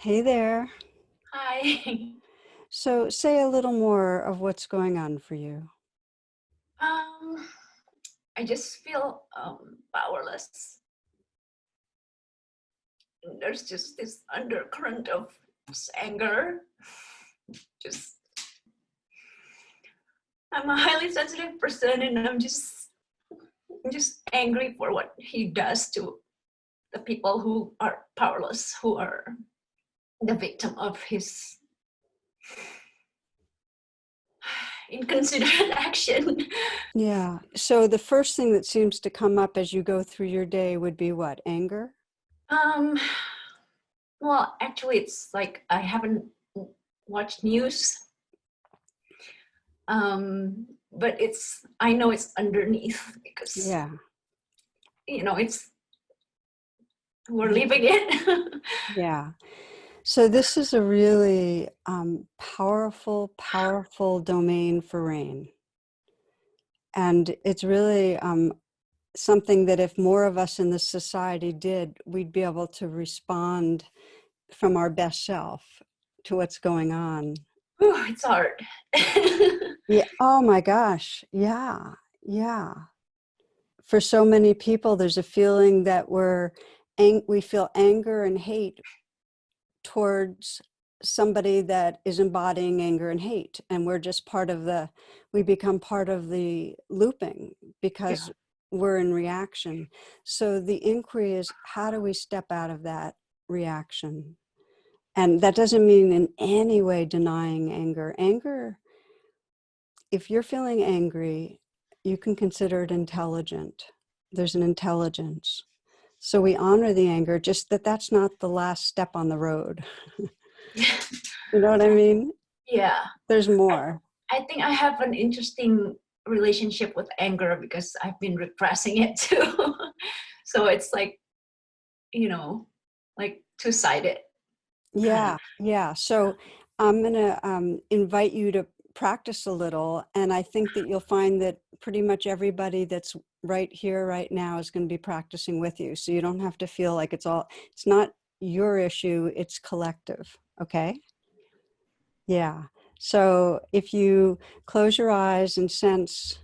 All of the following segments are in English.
Hey there. Hi. So say a little more of what's going on for you. Um, I just feel powerless. There's just this undercurrent of anger. Just I'm a highly sensitive person, and I'm just angry for what he does to the people who are powerless, who are the victim of his inconsiderate action. Yeah. So the first thing that seems to come up as you go through your day would be what? Anger? Um, well, actually, it's like I haven't watched news. But I know it's underneath because Yeah. it's we're Yeah. living it. Yeah. So this is a really powerful, powerful domain for rain. And it's really something that if more of us in this society did, we'd be able to respond from our best self to what's going on. Whew, it's hard. Yeah. Oh my gosh. Yeah. Yeah. For so many people, there's a feeling that we feel anger and hate towards somebody that is embodying anger and hate. And we become part of the looping Yeah. because we're in reaction. So the inquiry is, how do we step out of that reaction? And that doesn't mean in any way denying anger. Anger, if you're feeling angry, you can consider it intelligent. There's an intelligence. So we honor the anger, just that that's not the last step on the road. You know what I mean? Yeah. There's I, more. I think I have an interesting relationship with anger because I've been repressing it too. So it's you know, like two-sided kind of. Yeah, yeah. So I'm going to invite you to practice a little. And I think that you'll find that pretty much everybody that's right here, right now, is going to be practicing with you. So you don't have to feel like it's not your issue, it's collective. Okay? Yeah. So if you close your eyes and sense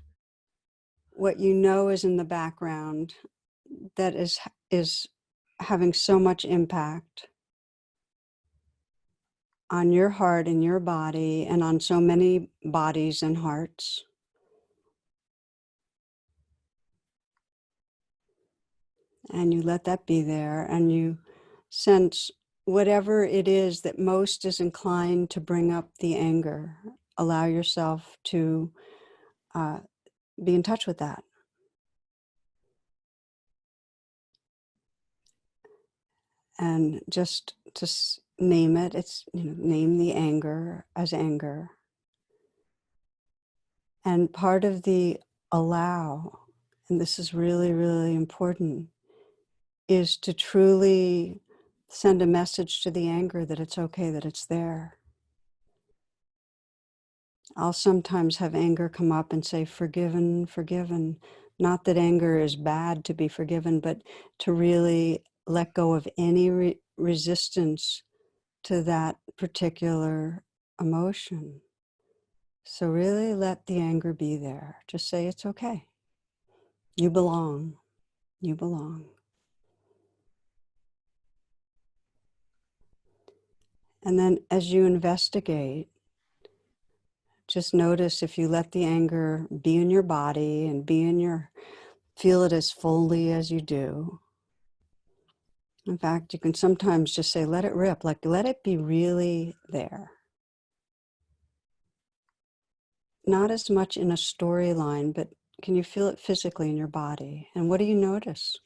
what you know is in the background that is having so much impact on your heart and your body and on so many bodies and hearts. And you let that be there and you sense whatever it is that most is inclined to bring up the anger. Allow yourself to uh, be in touch with that. And just to name it, name the anger as anger. And part of the allow, and this is really, really important, is to truly send a message to the anger that it's okay, that it's there. I'll sometimes have anger come up and say, forgiven, forgiven. Not that anger is bad to be forgiven, but to really let go of any resistance to that particular emotion. So really let the anger be there. Just say, it's okay. You belong. You belong. And then as you investigate, just notice if you let the anger be in your body and feel it as fully as you do. In fact, you can sometimes just say, let it rip, like let it be really there. Not as much in a storyline, but can you feel it physically in your body? And what do you notice?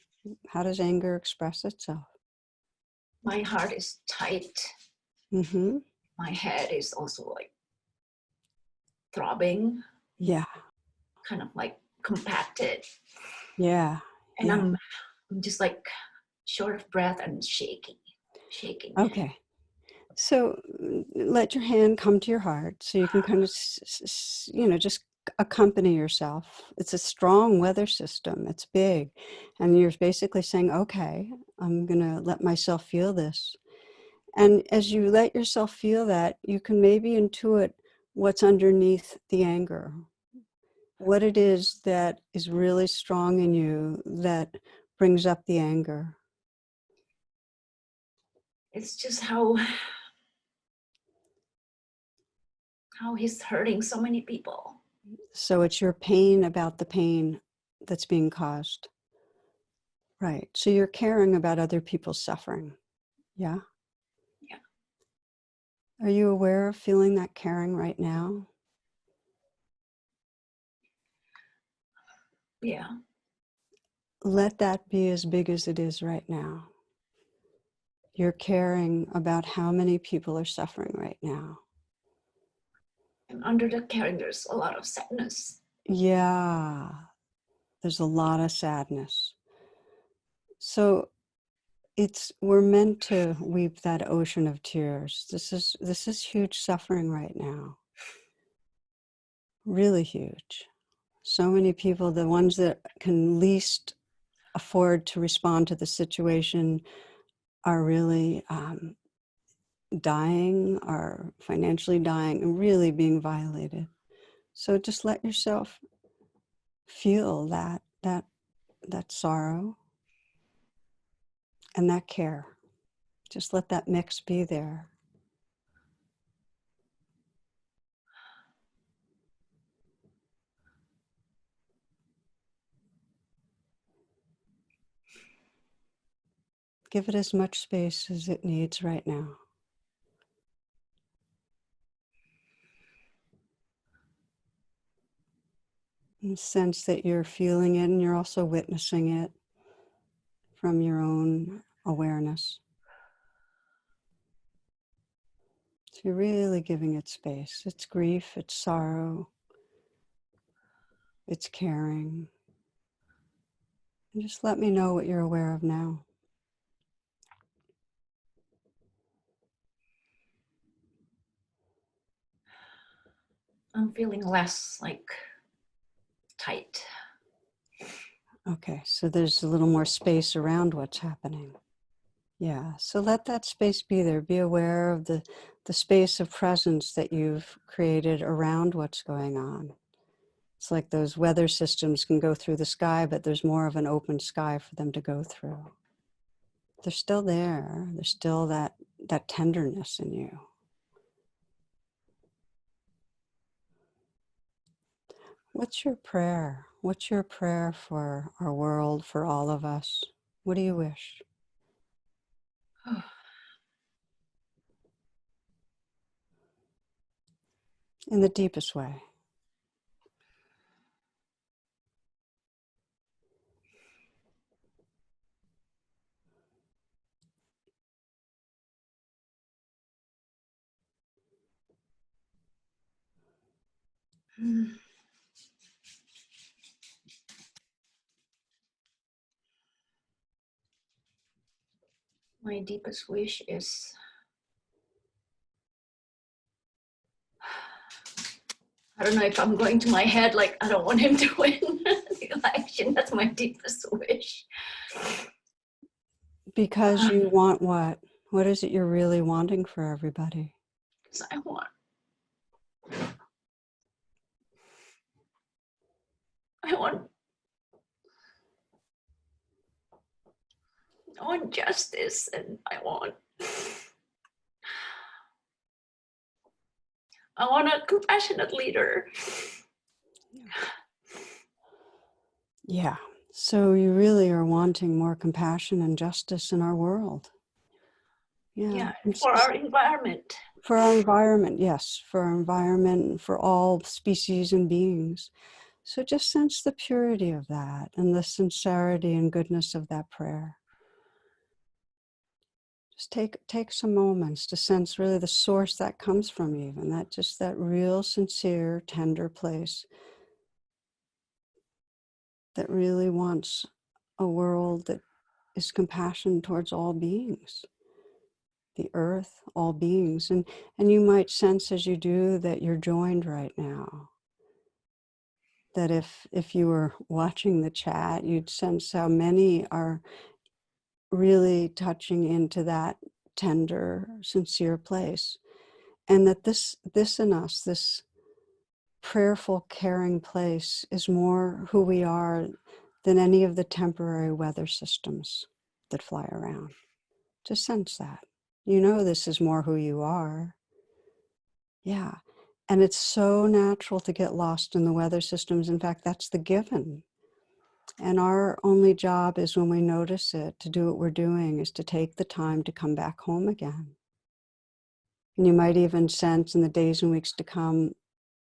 How does anger express itself? My heart is tight. Mm-hmm. My head is also like throbbing, Yeah, kind of like compacted. yeah, And yeah. I'm just like short of breath and shaking. Okay. So let your hand come to your heart so you can kind of, just accompany yourself. It's a strong weather system. It's big. And you're basically saying, okay, I'm going to let myself feel this. And as you let yourself feel that, you can maybe intuit what's underneath the anger, what it is that is really strong in you that brings up the anger. It's just how he's hurting so many people. So it's your pain about the pain that's being caused. Right. So you're caring about other people's suffering. Yeah. Yeah. Are you aware of feeling that caring right now? Yeah. Let that be as big as it is right now. You're caring about how many people are suffering right now. And under the caring, there's a lot of sadness. Yeah, there's a lot of sadness. So we're meant to weep that ocean of tears. This is huge suffering right now. Really huge. So many people, the ones that can least afford to respond to the situation, are really dying, are financially dying, and really being violated. So just let yourself feel that sorrow and that care. Just let that mix be there. Give it as much space as it needs right now. And sense that you're feeling it and you're also witnessing it from your own awareness. So you're really giving it space. It's grief, it's sorrow, it's caring. And just let me know what you're aware of now. I'm feeling less like tight. Okay, so there's a little more space around what's happening. Yeah, so let that space be there. Be aware of the space of presence that you've created around what's going on. It's like those weather systems can go through the sky, but there's more of an open sky for them to go through. They're still there. There's still that tenderness in you. What's your prayer? What's your prayer for our world, for all of us? What do you wish? In the deepest way. My deepest wish is I don't know if I'm going to my head, like I don't want him to win the election. That's my deepest wish. Because you want what? What is it you're really wanting for everybody? Because I want justice, and I want a compassionate leader. Yeah. So you really are wanting more compassion and justice in our world. Yeah, for our environment. For our environment, yes. For our environment, for all species and beings. So just sense the purity of that and the sincerity and goodness of that prayer. Just take some moments to sense really the source that comes from even that real sincere, tender place that really wants a world that is compassion towards all beings, the earth, all beings. And you might sense as you do that you're joined right now. That if you were watching the chat, you'd sense how many are really touching into that tender, sincere place. And that this in us, this prayerful, caring place is more who we are than any of the temporary weather systems that fly around. Just sense that. You know this is more who you are. Yeah. And it's so natural to get lost in the weather systems. In fact, that's the given. And our only job is, when we notice it, to do what we're doing, is to take the time to come back home again. And you might even sense in the days and weeks to come,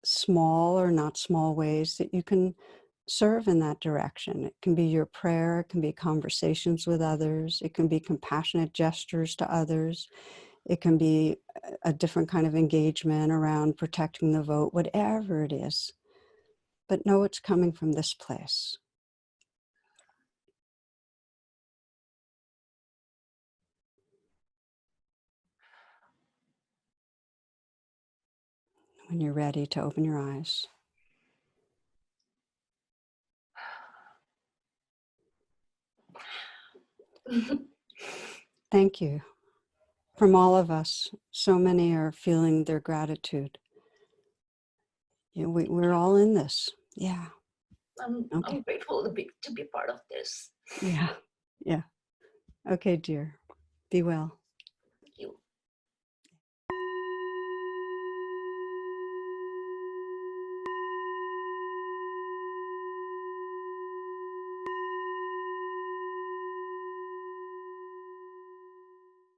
small or not small ways that you can serve in that direction. It can be your prayer, it can be conversations with others, it can be compassionate gestures to others, it can be a different kind of engagement around protecting the vote, whatever it is. But know it's coming from this place. When you're ready to open your eyes. Thank you. From all of us, so many are feeling their gratitude. You know, we're all in this. Yeah. Okay. I'm grateful to be part of this. Yeah. Yeah. Okay, dear. Be well.